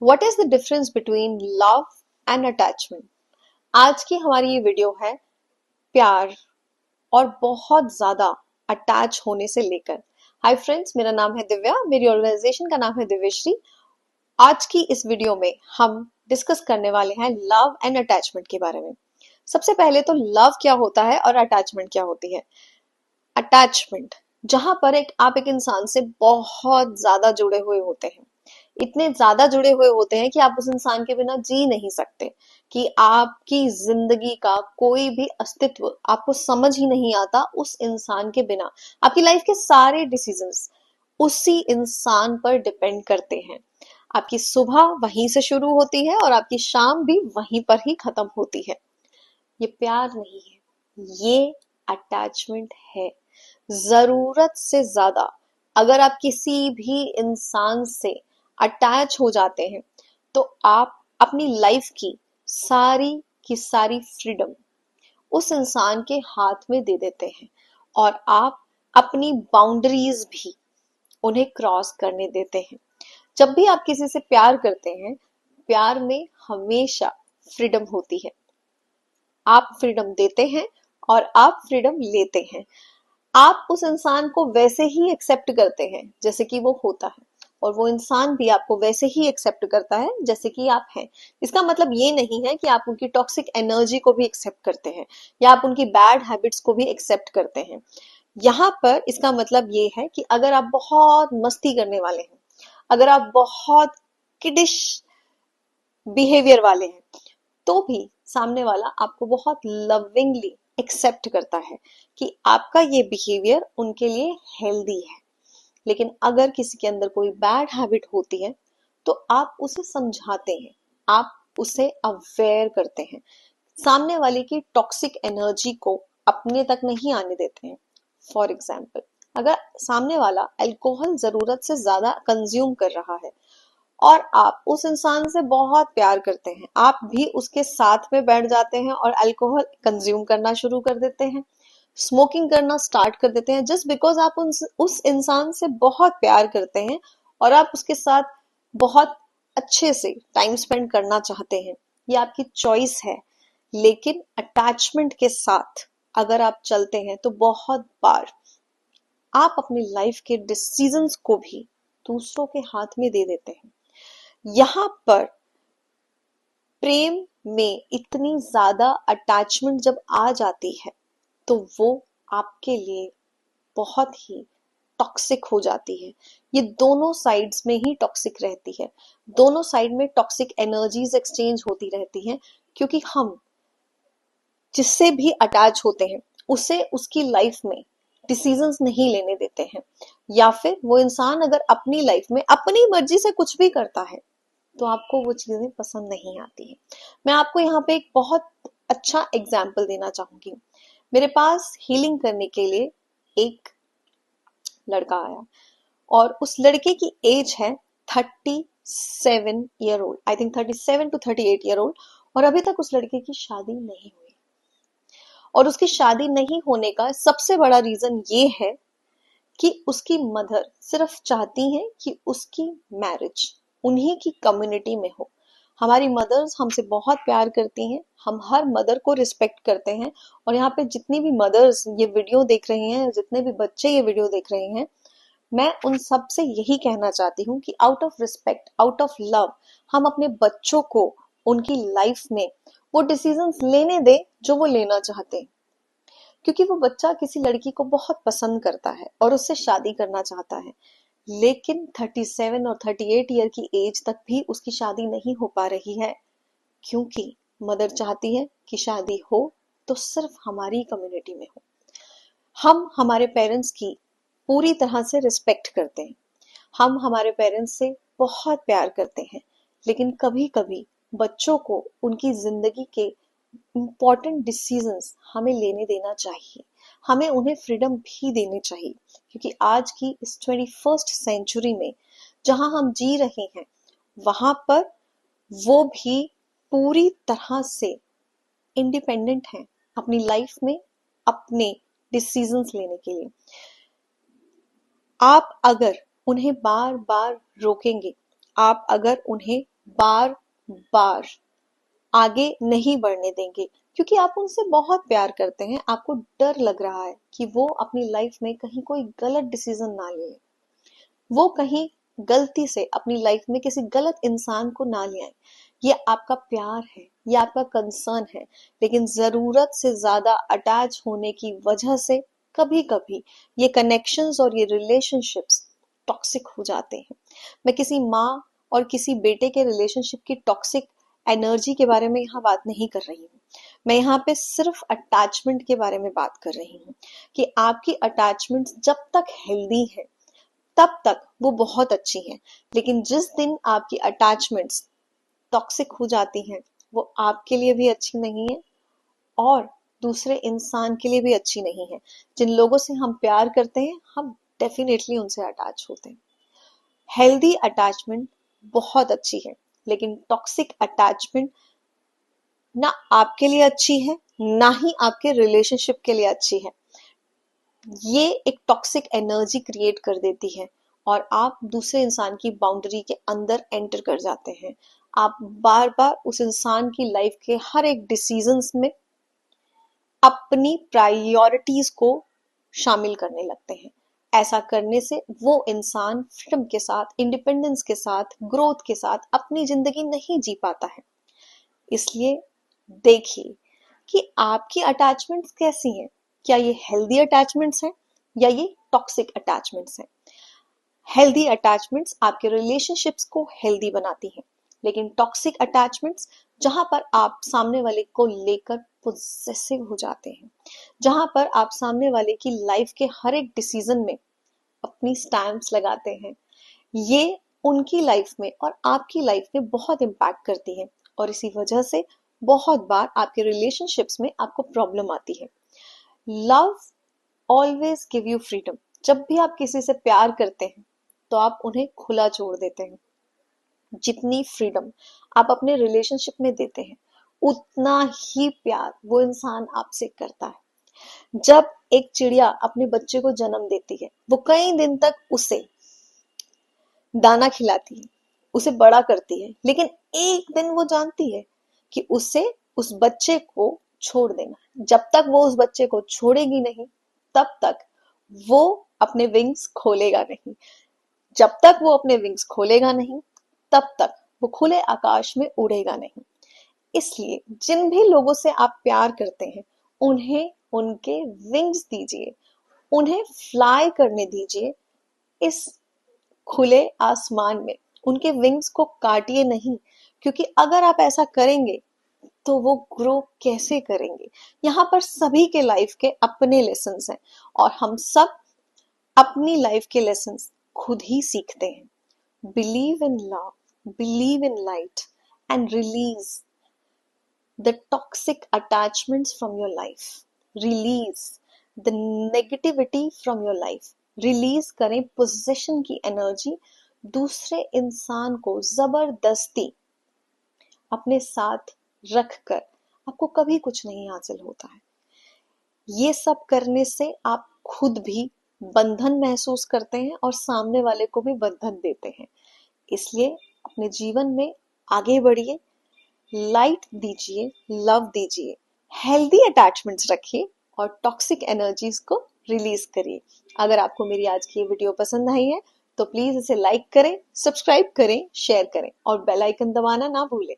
What is the difference between love and attachment. आज की हमारी ये वीडियो है प्यार और बहुत ज्यादा अटैच होने से लेकर। हाय फ्रेंड्स, मेरा नाम है दिव्या, मेरी ऑर्गेनाइजेशन का नाम है दिव्यश्री। आज की इस वीडियो में हम डिस्कस करने वाले हैं लव एंड अटैचमेंट के बारे में। सबसे पहले तो लव क्या होता है और अटैचमेंट क्या होती है। अटैचमेंट जहां पर आप एक इंसान से बहुत ज्यादा जुड़े हुए होते हैं, इतने ज्यादा जुड़े हुए होते हैं कि आप उस इंसान के बिना जी नहीं सकते, कि आपकी जिंदगी का कोई भी अस्तित्व आपको समझ ही नहीं आता उस इंसान के बिना। आपकी लाइफ के सारे डिसीजंस उसी इंसान पर डिपेंड करते हैं। आपकी सुबह वहीं से शुरू होती है और आपकी शाम भी वहीं पर ही खत्म होती है। ये प्यार नहीं है, ये अटैचमेंट है। जरूरत से ज्यादा अगर आप किसी भी इंसान से अटैच हो जाते हैं तो आप अपनी लाइफ की सारी फ्रीडम उस इंसान के हाथ में दे देते हैं और आप अपनी बाउंड्रीज भी उन्हें क्रॉस करने देते हैं। जब भी आप किसी से प्यार करते हैं, प्यार में हमेशा फ्रीडम होती है। आप फ्रीडम देते हैं और आप फ्रीडम लेते हैं। आप उस इंसान को वैसे ही एक्सेप्ट करते हैं जैसे कि वो होता है, और वो इंसान भी आपको वैसे ही एक्सेप्ट करता है जैसे कि आप हैं। इसका मतलब ये नहीं है कि आप उनकी टॉक्सिक एनर्जी को भी एक्सेप्ट करते हैं या आप उनकी बैड हैबिट्स को भी एक्सेप्ट करते हैं। यहाँ पर इसका मतलब ये है कि अगर आप बहुत मस्ती करने वाले हैं, अगर आप बहुत किडिश बिहेवियर वाले हैं, तो भी सामने वाला आपको बहुत लविंगली एक्सेप्ट करता है कि आपका ये बिहेवियर उनके लिए हेल्दी है। लेकिन अगर किसी के अंदर कोई बैड हैबिट होती है तो आप उसे समझाते हैं, आप उसे अवेयर करते हैं, सामने वाले की टॉक्सिक एनर्जी को अपने तक नहीं आने देते हैं। फॉर एग्जाम्पल, अगर सामने वाला अल्कोहल जरूरत से ज्यादा कंज्यूम कर रहा है और आप उस इंसान से बहुत प्यार करते हैं, आप भी उसके साथ में बैठ जाते हैं और अल्कोहल कंज्यूम करना शुरू कर देते हैं, स्मोकिंग करना स्टार्ट कर देते हैं, जस्ट बिकॉज आप उस इंसान से बहुत प्यार करते हैं और आप उसके साथ बहुत अच्छे से टाइम स्पेंड करना चाहते हैं। ये आपकी चॉइस है। लेकिन अटैचमेंट के साथ अगर आप चलते हैं तो बहुत बार आप अपनी लाइफ के डिसीजंस को भी दूसरों के हाथ में दे देते हैं। यहाँ पर प्रेम में इतनी ज्यादा अटैचमेंट जब आ जाती है तो वो आपके लिए बहुत ही टॉक्सिक हो जाती है। ये दोनों साइड्स में ही टॉक्सिक रहती है, दोनों साइड में टॉक्सिक एनर्जीज एक्सचेंज होती रहती हैं, क्योंकि हम जिससे भी अटैच होते हैं उसे उसकी लाइफ में डिसीजंस नहीं लेने देते हैं, या फिर वो इंसान अगर अपनी लाइफ में अपनी मर्जी से कुछ भी करता है तो आपको वो चीजें पसंद नहीं आती है। मैं आपको यहाँ पे एक बहुत अच्छा एग्जाम्पल देना चाहूंगी। मेरे पास हीलिंग करने के लिए एक लड़का आया और उस लड़के की एज है 37 year old, I think 37 to 38 year old, और अभी तक उस लड़के की शादी नहीं हुई। और उसकी शादी नहीं होने का सबसे बड़ा रीजन ये है कि उसकी मदर सिर्फ चाहती हैं कि उसकी मैरिज उन्हीं की कम्युनिटी में हो। हमारी मदर्स हमसे बहुत प्यार करती हैं, हम हर मदर को रिस्पेक्ट करते हैं। और यहाँ पे जितनी भी मदर्स ये वीडियो देख रही हैं, जितने भी बच्चे ये वीडियो देख रहे हैं, मैं उन सब से यही कहना चाहती हूँ कि out of respect, out of love, हम अपने बच्चों को उनकी लाइफ में वो डिसीजंस लेने दें जो वो लेना चाहते हैं। क्योंकि वो बच्चा किसी लड़की को बहुत पसंद करता है और उससे शादी करना चाहता है, लेकिन 37 और 38 ईयर की एज तक भी उसकी शादी नहीं हो पा रही है, क्योंकि मदर चाहती है कि शादी हो तो सिर्फ हमारी कम्युनिटी में हो। हम हमारे पेरेंट्स की पूरी तरह से रिस्पेक्ट करते हैं, हम हमारे पेरेंट्स से बहुत प्यार करते हैं, लेकिन कभी कभी बच्चों को उनकी जिंदगी के इम्पॉर्टेंट डिसीजंस हमें लेने देना चाहिए, हमें उन्हें फ्रीडम भी देनी चाहिए। क्योंकि आज की इस 21st सेंचुरी में जहां हम जी रहे हैं, वहां पर वो भी पूरी तरह से इंडिपेंडेंट हैं अपनी लाइफ में, अपने डिसीजंस लेने के लिए। आप अगर उन्हें बार बार रोकेंगे, आप अगर उन्हें बार बार आगे नहीं बढ़ने देंगे, क्योंकि आप उनसे बहुत प्यार करते हैं। आपको डर लग रहा है कि वो अपनी लाइफ में कहीं कोई गलत डिसीजन ना ले, वो कहीं गलती से अपनी लाइफ में किसी गलत इंसान को ना ले आए। ये आपका प्यार है, ये आपका कंसर्न है, लेकिन जरूरत से ज्यादा अटैच होने की वजह से कभी कभी ये कनेक्शंस और ये रिलेशनशिप्स टॉक्सिक हो जाते हैं। मैं किसी माँ और किसी बेटे के रिलेशनशिप की टॉक्सिक एनर्जी के बारे में यहाँ बात नहीं कर रही हूँ। मैं यहाँ पे सिर्फ अटैचमेंट के बारे में बात कर रही हूँ कि आपकी अटैचमेंट जब तक हेल्दी है तब तक वो बहुत अच्छी हैं, लेकिन जिस दिन आपकी अटैचमेंट्स टॉक्सिक हो जाती हैं, वो आपके लिए भी अच्छी नहीं है और दूसरे इंसान के लिए भी अच्छी नहीं है। जिन लोगों से हम प्यार करते हैं, हम डेफिनेटली उनसे अटैच होते हैं। हेल्दी अटैचमेंट बहुत अच्छी है, लेकिन टॉक्सिक अटैचमेंट ना आपके लिए अच्छी है, ना ही आपके रिलेशनशिप के लिए अच्छी है। ये एक टॉक्सिक एनर्जी क्रिएट कर देती है और आप दूसरे इंसान की बाउंड्री के अंदर एंटर कर जाते हैं। आप बार बार उस इंसान की लाइफ के हर एक डिसीजंस में अपनी प्रायोरिटीज को शामिल करने लगते हैं। ऐसा करने से वो इंसान फ्रीडम के साथ, इंडिपेंडेंस के साथ, ग्रोथ के साथ अपनी जिंदगी नहीं जी पाता है। इसलिए देखिए कि आपकी अटैचमेंट्स कैसी हैं। क्या ये हेल्दी अटैचमेंट्स हैं या ये टॉक्सिक अटैचमेंट्स हैं। हेल्दी अटैचमेंट्स आपके रिलेशनशिप्स को हेल्दी बनाती हैं, लेकिन टॉक्सिक अटैचमेंट्स जहां पर आप सामने वाले को लेकर पोजेसिव हो जाते हैं, जहां पर आप सामने वाले की लाइफ के हर एक डिसीजन में अपनी स्टैम्प्स लगाते हैं, ये उनकी लाइफ में और आपकी लाइफ में बहुत इम्पैक्ट करती है और इसी वजह से बहुत बार आपके रिलेशनशिप्स में आपको प्रॉब्लम आती है। Love always give you freedom. जब भी आप किसी से प्यार करते हैं तो आप उन्हें खुला छोड़ देते हैं। जितनी फ्रीडम आप अपने रिलेशनशिप में देते हैं, उतना ही प्यार वो इंसान आपसे करता है। जब एक चिड़िया अपने बच्चे को जन्म देती है, वो कई दिन तक उसे दाना खिलाती है, उसे बड़ा करती है, लेकिन एक दिन वो जानती है कि उसे उस बच्चे को छोड़ देना है। जब तक वो उस बच्चे को छोड़ेगी नहीं, तब तक वो अपने विंग्स खोलेगा नहीं। जब तक वो अपने विंग्स खोलेगा नहीं, तब तक वो खुले आकाश में उड़ेगा नहीं। इसलिए जिन भी लोगों से आप प्यार करते हैं, उन्हें उनके विंग्स दीजिए, उन्हें फ्लाई करने दीजिए इस खुले आसमान में। उनके विंग्स को काटिए नहीं, क्योंकि अगर आप ऐसा करेंगे तो वो ग्रो कैसे करेंगे। यहाँ पर सभी के लाइफ के अपने लेसन्स हैं और हम सब अपनी लाइफ के लेसन्स खुद ही सीखते हैं। Believe in love, believe in light and release the toxic attachments from your life. Release the negativity from your life. Release करें पोजेशन की एनर्जी। दूसरे इंसान को जबरदस्ती अपने साथ रखकर आपको कभी कुछ नहीं हासिल होता है। ये सब करने से आप खुद भी बंधन महसूस करते हैं और सामने वाले को भी बंधन देते हैं। इसलिए अपने जीवन में आगे बढ़िए, लाइट दीजिए, लव दीजिए, हेल्दी अटैचमेंट्स रखिए और टॉक्सिक एनर्जीज को रिलीज करिए। अगर आपको मेरी आज की ये वीडियो पसंद आई है तो प्लीज इसे लाइक करें, सब्सक्राइब करें, शेयर करें और बेल आइकन दबाना ना भूलें।